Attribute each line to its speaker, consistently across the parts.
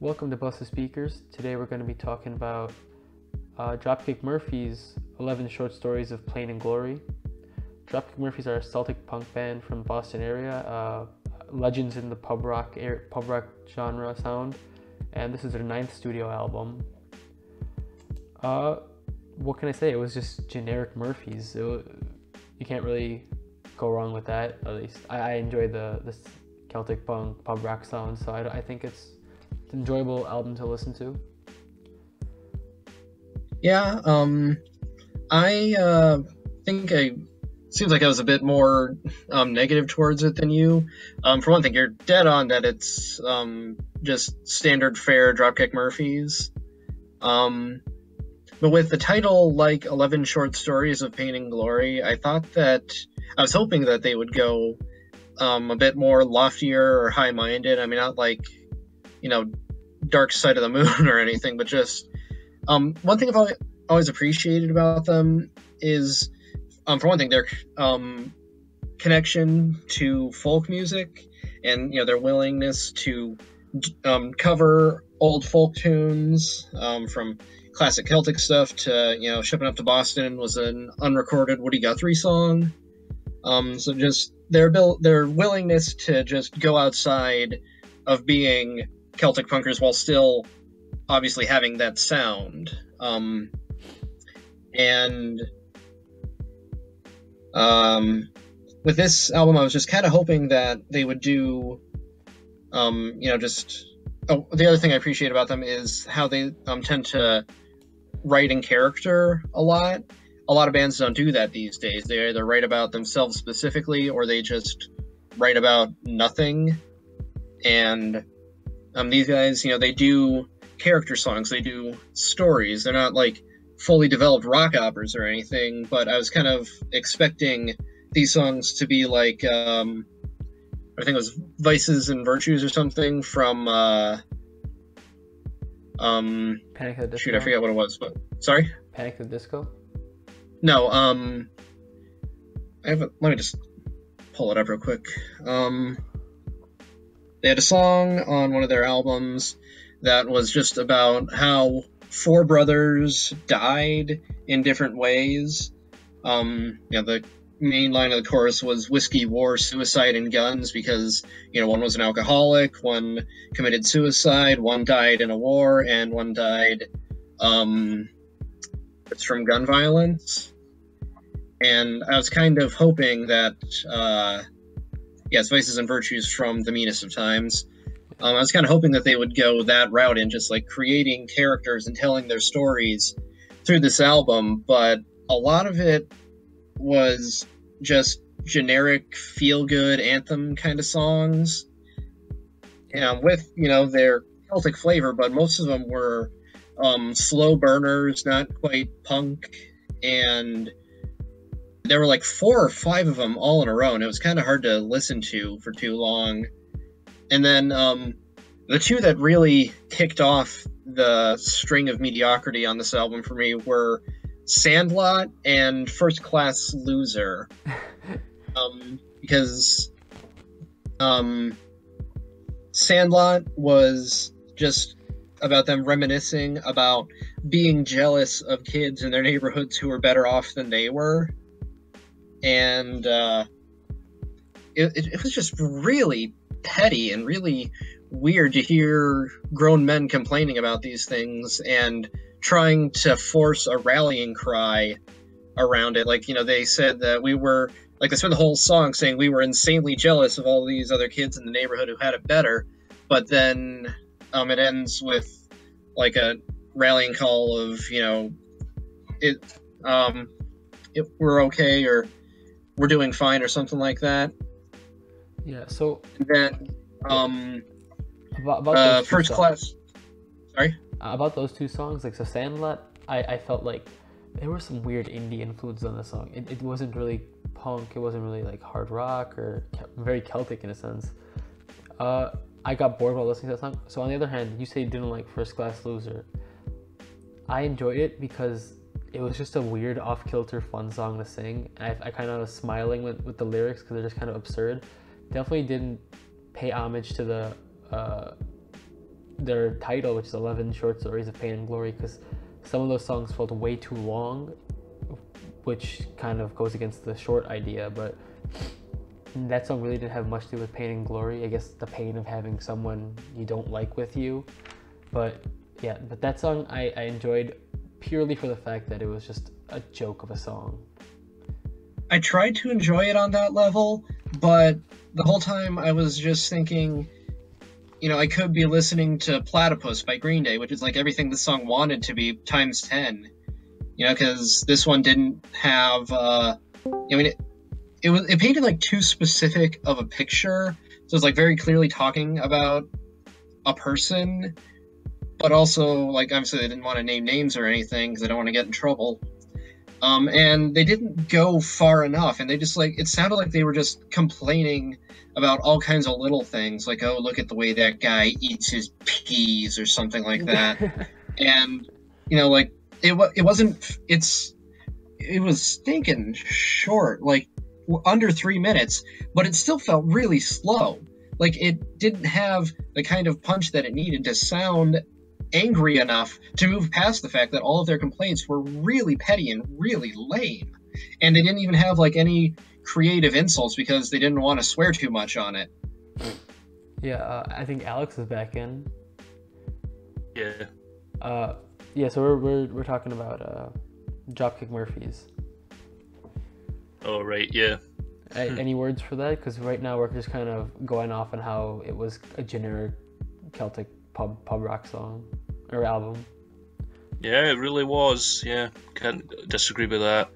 Speaker 1: Welcome to Bus of Speakers. Today we're going to be talking about Dropkick Murphys' 11 short stories of pain and glory. Dropkick Murphys are a Celtic punk band from the Boston area, legends in the pub rock genre sound, and this is their 9th studio album. What can I say? It was just generic Murphys. You can't really go wrong with that. At least I enjoy the Celtic punk pub rock sound, so I think it's an enjoyable album to listen to.
Speaker 2: Yeah, I think seems like I was a bit more negative towards it than you. For one thing, you're dead on that it's just standard fare Dropkick Murphys. But with the title, like 11 short stories of pain and glory, I was hoping that they would go a bit more loftier or high-minded. I mean, not like, Dark Side of the Moon or anything, but just one thing I've always appreciated about them is, for one thing, their connection to folk music and their willingness to cover old folk tunes, from classic Celtic stuff to Shipping Up to Boston was an unrecorded Woody Guthrie song. So just their willingness to just go outside of being Celtic punkers while still obviously having that sound. With this album, I was just kind of hoping that they would do, the other thing I appreciate about them is how they tend to write in character a lot. A lot of bands don't do that these days. They either write about themselves specifically or they just write about nothing. And these guys, they do character songs, they do stories. They're not like fully developed rock operas or anything, but I was kind of expecting these songs to be like, I think it was Vices and Virtues or something from,
Speaker 1: Panic at the Disco?
Speaker 2: shoot, I forget what it was, but, sorry?
Speaker 1: Panic at the Disco?
Speaker 2: No, let me just pull it up real quick. They had a song on one of their albums that was just about how 4 brothers died in different ways. The main line of the chorus was whiskey, war, suicide, and guns, because, one was an alcoholic, one committed suicide, one died in a war, and one died, it's from gun violence. And I was kind of hoping that, it's Vices and Virtues from The Meanest of Times. I was kind of hoping that they would go that route in just like creating characters and telling their stories through this album, but a lot of it was just generic feel-good anthem kind of songs, with, their Celtic flavor, but most of them were slow burners, not quite punk, and there were like 4 or 5 of them all in a row, and it was kind of hard to listen to for too long. And then the 2 that really kicked off the string of mediocrity on this album for me were Sandlot and First Class Loser. Because Sandlot was just about them reminiscing about being jealous of kids in their neighborhoods who were better off than they were. And it was just really petty and really weird to hear grown men complaining about these things and trying to force a rallying cry around it. Like, they said that they spent the whole song saying we were insanely jealous of all these other kids in the neighborhood who had it better, but then it ends with like a rallying call of, we're okay, or we're doing fine, or something like that.
Speaker 1: Yeah, so
Speaker 2: then
Speaker 1: about those
Speaker 2: First Class. Sorry?
Speaker 1: About those 2 songs, like, so Sandlot, I felt like there was some weird indie influence on the song. It wasn't really punk, it wasn't really like hard rock or very Celtic in a sense. I got bored while listening to that song. So on the other hand, you say you didn't like First Class Loser. I enjoyed it because it was just a weird off-kilter fun song to sing. I kind of was smiling with the lyrics because they're just kind of absurd. Definitely didn't pay homage to the their title, which is 11 Short Stories of Pain and Glory, because some of those songs felt way too long, which kind of goes against the short idea, but that song really didn't have much to do with pain and glory. I guess the pain of having someone you don't like with you. But yeah, but that song I enjoyed purely for the fact that it was just a joke of a song.
Speaker 2: I tried to enjoy it on that level, but the whole time I was just thinking, I could be listening to Platypus by Green Day, which is like everything the song wanted to be times 10. Because this one didn't have, it painted like too specific of a picture, so it's like very clearly talking about a person, but also like obviously they didn't want to name names or anything because they don't want to get in trouble. And they didn't go far enough, and they just it sounded like they were just complaining about all kinds of little things, like, oh, look at the way that guy eats his peas or something like that. And it was stinking short, like under 3 minutes, but it still felt really slow. Like it didn't have the kind of punch that it needed to sound angry enough to move past the fact that all of their complaints were really petty and really lame. And they didn't even have any creative insults because they didn't want to swear too much on it.
Speaker 1: Yeah, I think Alex is back in.
Speaker 3: Yeah.
Speaker 1: Yeah, so we're talking about Dropkick Murphys.
Speaker 3: Oh, right, yeah.
Speaker 1: Any words for that? Because right now we're just kind of going off on how it was a generic Celtic pub rock song or album.
Speaker 3: Yeah, it really was. Yeah, can't disagree with that.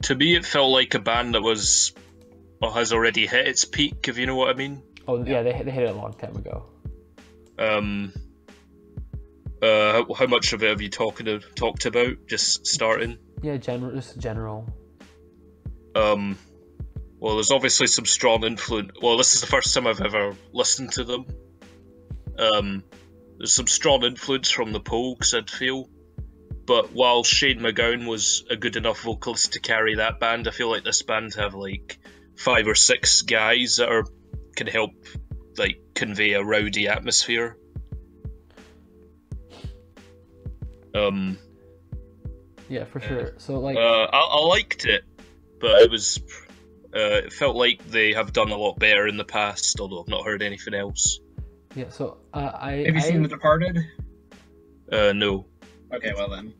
Speaker 3: To me, it felt like a band that has already hit its peak, if you know what I mean.
Speaker 1: Oh yeah, they hit it a long time ago.
Speaker 3: How much of it have you talked about? Just starting.
Speaker 1: Yeah, just general.
Speaker 3: Well, there's obviously some strong influence. Well, this is the first time I've ever listened to them. There's some strong influence from the Pogues, I'd feel. But while Shane MacGowan was a good enough vocalist to carry that band, I feel like this band have 5 or 6 guys that can help convey a rowdy atmosphere.
Speaker 1: Yeah, for sure. So
Speaker 3: I liked it, but it felt like they have done a lot better in the past, although I've not heard anything else.
Speaker 1: Yeah, so
Speaker 2: have you seen The Departed?
Speaker 3: No.
Speaker 2: Okay, well then.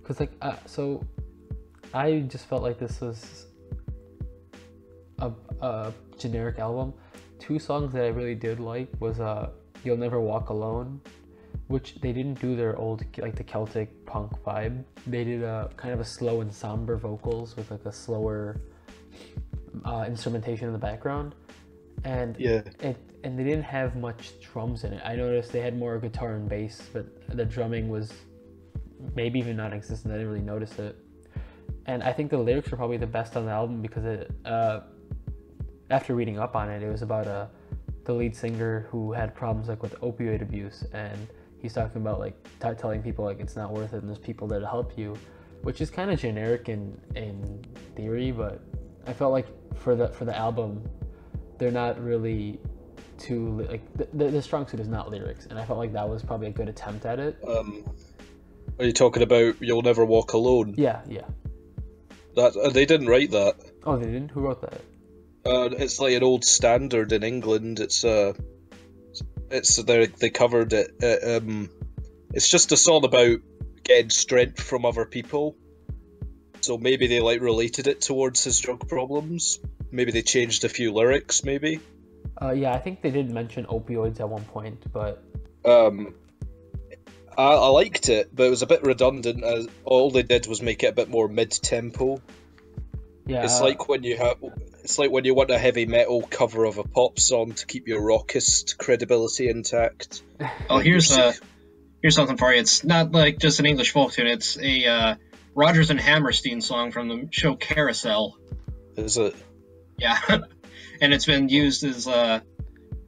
Speaker 1: Because so I just felt like this was a generic album. 2 songs that I really did like was You'll Never Walk Alone, which they didn't do their old the Celtic punk vibe. They did a kind of a slow and somber vocals with a slower instrumentation in the background, and and they didn't have much drums in it. I noticed they had more guitar and bass, but the drumming was maybe even non-existent. I didn't really notice it. And I think the lyrics are probably the best on the album because after reading up on it, it was about the lead singer who had problems with opioid abuse, and he's talking about telling people it's not worth it and there's people there to help you, which is kind of generic in theory, but I felt like for the album, they're not really too the strong suit is not lyrics, and I felt like that was probably a good attempt at it.
Speaker 4: Are you talking about You'll Never Walk Alone?
Speaker 1: Yeah.
Speaker 4: That they didn't write that.
Speaker 1: Oh, they didn't? Who wrote that?
Speaker 4: It's an old standard in England. They covered it. It's just a song about getting strength from other people. So maybe they related it towards his drug problems. Maybe they changed a few lyrics. Maybe.
Speaker 1: Yeah, I think they did mention opioids at one point, but.
Speaker 4: I liked it, but it was a bit redundant. As all they did was make it a bit more mid-tempo.
Speaker 1: Yeah,
Speaker 4: it's like when you want a heavy metal cover of a pop song to keep your rockist credibility intact.
Speaker 2: Oh, here's something for you. It's not just an English folk tune. It's a Rodgers and Hammerstein song from the show Carousel.
Speaker 4: Is it?
Speaker 2: Yeah, and it's been used as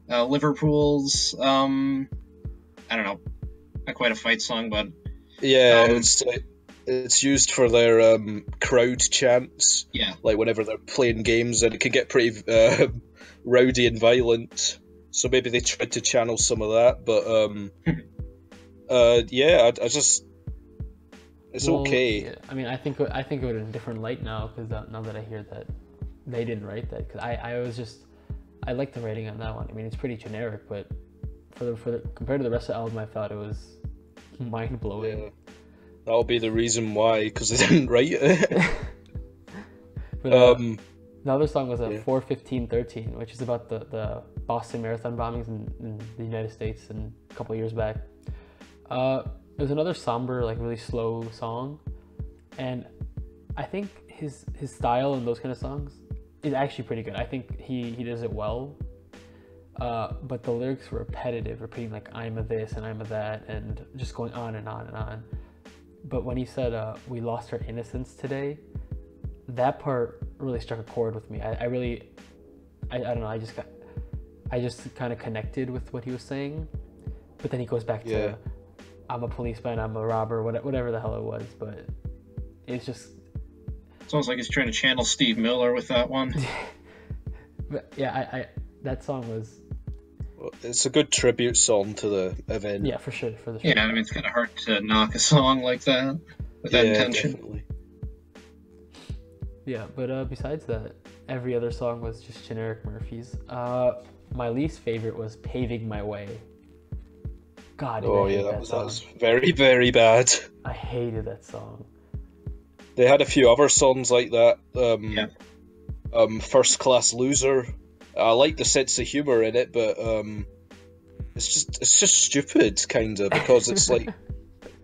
Speaker 2: Liverpool's I don't know, not quite a fight song, but
Speaker 4: yeah, it's used for their crowd chants.
Speaker 2: Yeah,
Speaker 4: whenever they're playing games, and it can get pretty rowdy and violent. so maybe they tried to channel some of that. But yeah, I just it's okay.
Speaker 1: Yeah, I mean, I think of it in a different light now because now that I hear that they didn't write that, because I was just I like the writing on that one. I mean, it's pretty generic, but for the compared to the rest of the album, I thought it was mind blowing.
Speaker 4: Yeah. That'll be the reason why, because they didn't write it.
Speaker 1: But the other song was 4/15/13, which is about the Boston Marathon bombings in the United States a couple of years back. It was another somber, like really slow song, and I think his style in those kind of songs is actually pretty good. I think he does it well. But the lyrics were repetitive, repeating like "I'm a this" and "I'm a that," and just going on and on and on. But when he said "we lost our innocence today," that part really struck a chord with me. I don't know. I just kind of connected with what he was saying. But then he goes back to "I'm a policeman, I'm a robber," whatever the hell it was. But it's just
Speaker 2: sounds like he's trying to channel Steve Miller with that one.
Speaker 1: But yeah, I that song was.
Speaker 4: It's a good tribute song to the event.
Speaker 1: Yeah, for sure.
Speaker 2: Yeah, I mean, it's kind of hard to knock a song like that with that intention.
Speaker 4: Definitely.
Speaker 1: Yeah, but besides that, every other song was just generic Murphys. My least favorite was "Paving My Way." God, that
Speaker 4: was very, very bad.
Speaker 1: I hated that song.
Speaker 4: They had a few other songs like that. First Class Loser. I like the sense of humor in it, but it's just stupid, kind of, because it's like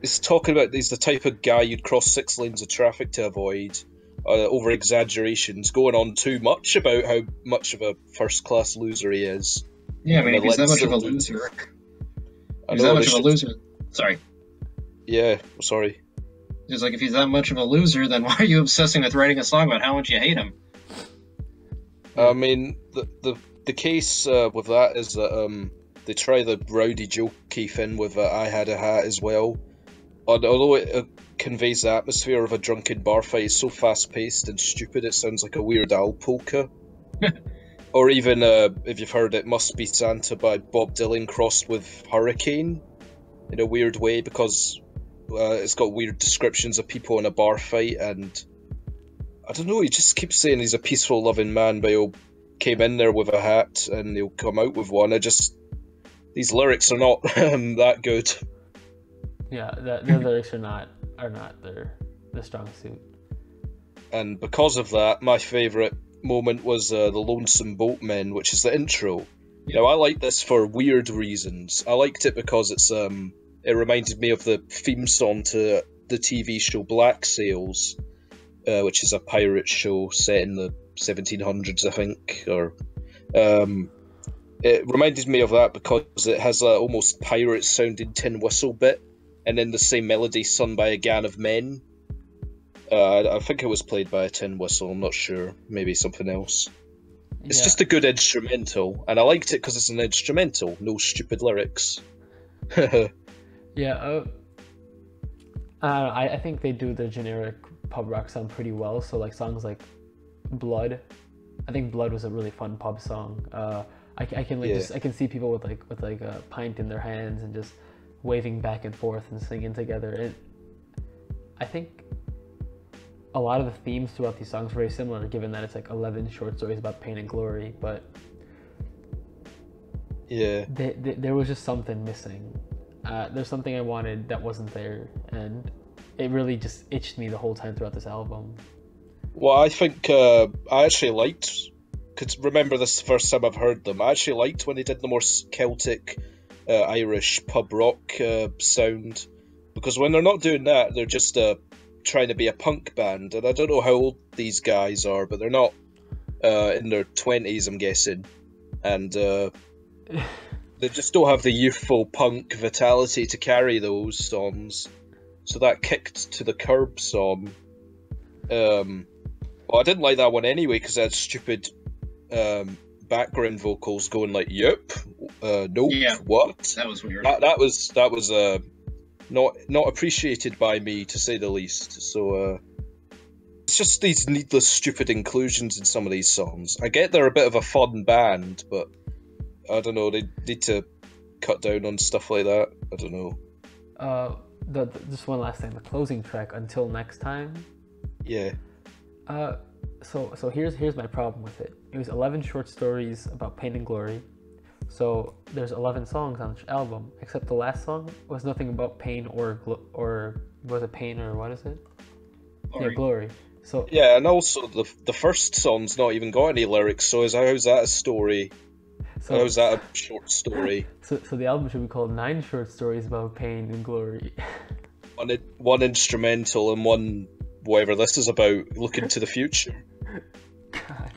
Speaker 4: it's talking about he's the type of guy you'd cross 6 lanes of traffic to avoid. Over exaggerations, going on too much about how much of a first class loser he is.
Speaker 2: Yeah, I mean, if he's that much of a loser. Sorry.
Speaker 4: Yeah, sorry.
Speaker 2: It's like, if he's that much of a loser, then why are you obsessing with writing a song about how much you hate him?
Speaker 4: I mean, the case with that is that they try the Rowdy Joe Keefe in with "I Had a Hat" as well. Although it conveys the atmosphere of a drunken bar fight, it's so fast-paced and stupid it sounds like a Weird Al polka. Or even, if you've heard "It Must Be Santa" by Bob Dylan crossed with Hurricane in a weird way, because it's got weird descriptions of people in a bar fight, and I don't know, he just keeps saying he's a peaceful, loving man, but he'll came in there with a hat and he'll come out with one. These lyrics are not that good.
Speaker 1: Yeah, the lyrics are not their strong suit.
Speaker 4: And because of that, my favourite moment was the Lonesome Boatmen, which is the intro. You know, I like this for weird reasons. I liked it because it reminded me of the theme song to the TV show Black Sails, which is a pirate show set in the 1700s, I think. It reminded me of that because it has a almost pirate-sounding tin whistle bit, and then the same melody sung by a gang of men. I think it was played by a tin whistle, I'm not sure. Maybe something else. It's just a good instrumental, and I liked it because it's an instrumental, no stupid lyrics.
Speaker 1: Yeah, I think they do the generic pub rock sound pretty well. So like songs like "Blood," I think "Blood" was a really fun pub song. I can see people with a pint in their hands and just waving back and forth and singing together. And I think a lot of the themes throughout these songs are very similar, given that it's like 11 short stories about pain and glory. But
Speaker 4: yeah,
Speaker 1: there was just something missing. There's something I wanted that wasn't there, and it really just itched me the whole time throughout this album.
Speaker 4: Well, I think I actually liked, because remember this is the first time I've heard them, I actually liked when they did the more Celtic, Irish pub rock sound, because when they're not doing that, they're just trying to be a punk band, and I don't know how old these guys are, but they're not in their 20s, I'm guessing, and they just don't have the youthful punk vitality to carry those songs. So that kicked to the curb song. Well, I didn't like that one anyway because it had stupid background vocals going like, "Yep, nope, what?"
Speaker 2: That was weird.
Speaker 4: That was not appreciated by me, to say the least. So it's just these needless, stupid inclusions in some of these songs. I get they're a bit of a fun band, but I don't know. They need to cut down on stuff like that. I don't know.
Speaker 1: Just one last thing. The closing track, Until Next Time.
Speaker 4: Yeah.
Speaker 1: So here's my problem with it. It was 11 short stories about pain and glory. So there's 11 songs on the album, except the last song was nothing about pain or was it pain or what is it?
Speaker 2: Glory.
Speaker 1: Yeah, glory. So
Speaker 4: Yeah, and also the first song's not even got any lyrics. So how's that a story? How's that a short story?
Speaker 1: So the album should be called 9 Short Stories About Pain and Glory.
Speaker 4: One instrumental and one whatever this is about, looking to the future.
Speaker 1: God,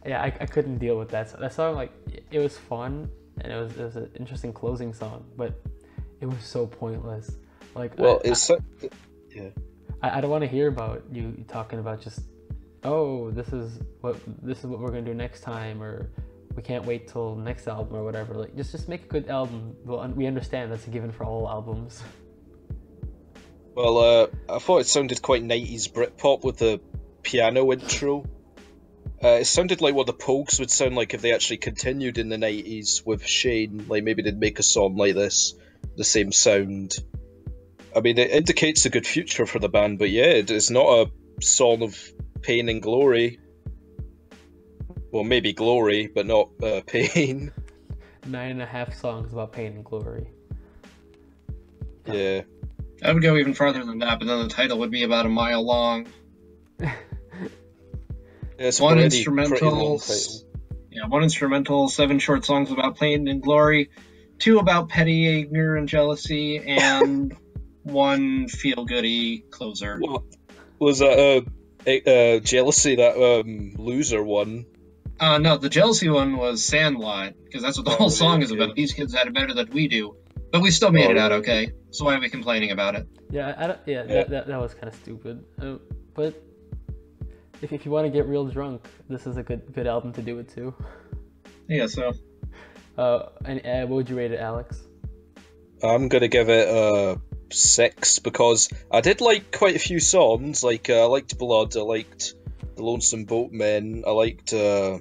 Speaker 1: I couldn't deal with that. That song, like, it was fun and it was an interesting closing song, but it was so pointless. Like,
Speaker 4: well,
Speaker 1: I don't want to hear about you talking about just, oh, this is what we're gonna do next time, or we can't wait till next album or whatever. Like, just make a good album. Well, we understand that's a given for all albums.
Speaker 4: Well, I thought it sounded quite 90s Britpop with the piano intro. It sounded like what the Pogues would sound like if they actually continued in the 90s with Shane. Like, maybe they'd make a song like this, the same sound. I mean, it indicates a good future for the band, but yeah, it's not a song of pain and glory. Well, maybe glory, but not pain.
Speaker 1: 9.5 songs about pain and glory.
Speaker 4: Yeah.
Speaker 2: I would go even farther than that, but then the title would be about a mile long.
Speaker 4: It's
Speaker 2: One
Speaker 4: pretty
Speaker 2: instrumental,
Speaker 4: long title.
Speaker 2: Yeah, 1 instrumental, 7 short songs about pain and glory, 2 about petty anger and jealousy, and 1 feel-goody closer.
Speaker 4: Well, was that jealousy, that loser one?
Speaker 2: No, the jealousy one was Sandlot, because that's what the whole song is about. These kids had it better than we do. But we still made it out okay, so why are we complaining about it?
Speaker 1: Yeah, that was kind of stupid. But if you want to get real drunk, this is a good album to do it to.
Speaker 2: Yeah, so.
Speaker 1: And what would you rate it, Alex?
Speaker 4: I'm gonna give it a 6 because I did like quite a few songs. Like I liked Blood, I liked The Lonesome Boatmen, I liked I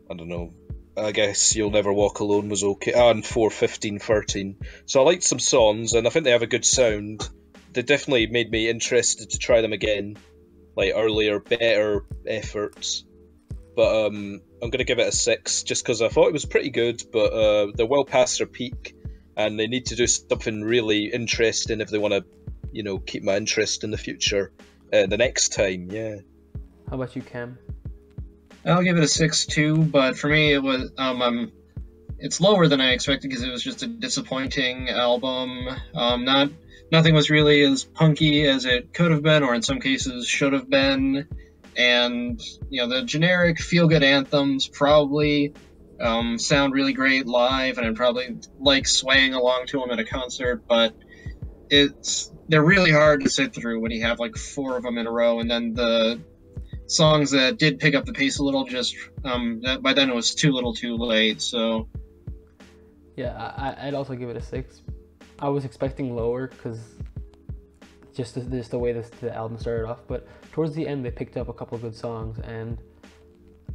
Speaker 4: don't know. I guess You'll Never Walk Alone was okay, and 4:15:13. So I liked some songs, and I think they have a good sound. They definitely made me interested to try them again, like earlier, better efforts. But I'm gonna give it a 6 just because I thought it was pretty good, but they're well past their peak, and they need to do something really interesting if they want to, keep my interest in the future. The next time, yeah.
Speaker 1: How about you, Cam?
Speaker 2: I'll give it a 6 too, but for me it was it's lower than I expected because it was just a disappointing album. Nothing was really as punky as it could have been, or in some cases should have been. And the generic feel-good anthems probably sound really great live, and I'd probably like swaying along to them at a concert, but they're really hard to sit through when you have like 4 of them in a row, and then the songs that did pick up the pace a little, just by then it was too little too late. So
Speaker 1: yeah, I'd also give it a 6. I was expecting lower because just the way the album started off, but towards the end they picked up a couple of good songs, and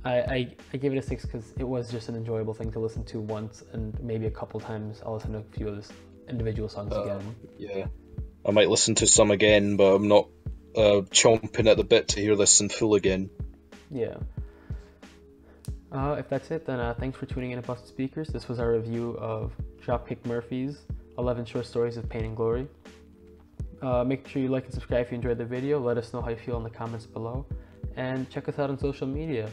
Speaker 1: I gave it a 6 because it was just an enjoyable thing to listen to once, and maybe a couple times I'll listen to a few of the individual songs again.
Speaker 4: Yeah, I might listen to some again, but I'm not chomping at the bit to hear this in full again.
Speaker 1: Yeah. If that's it, then thanks for tuning in to Busted Speakers. This was our review of Dropkick Murphys, 11 Short Stories of Pain and Glory. Make sure you like and subscribe if you enjoyed the video. Let us know how you feel in the comments below. And check us out on social media.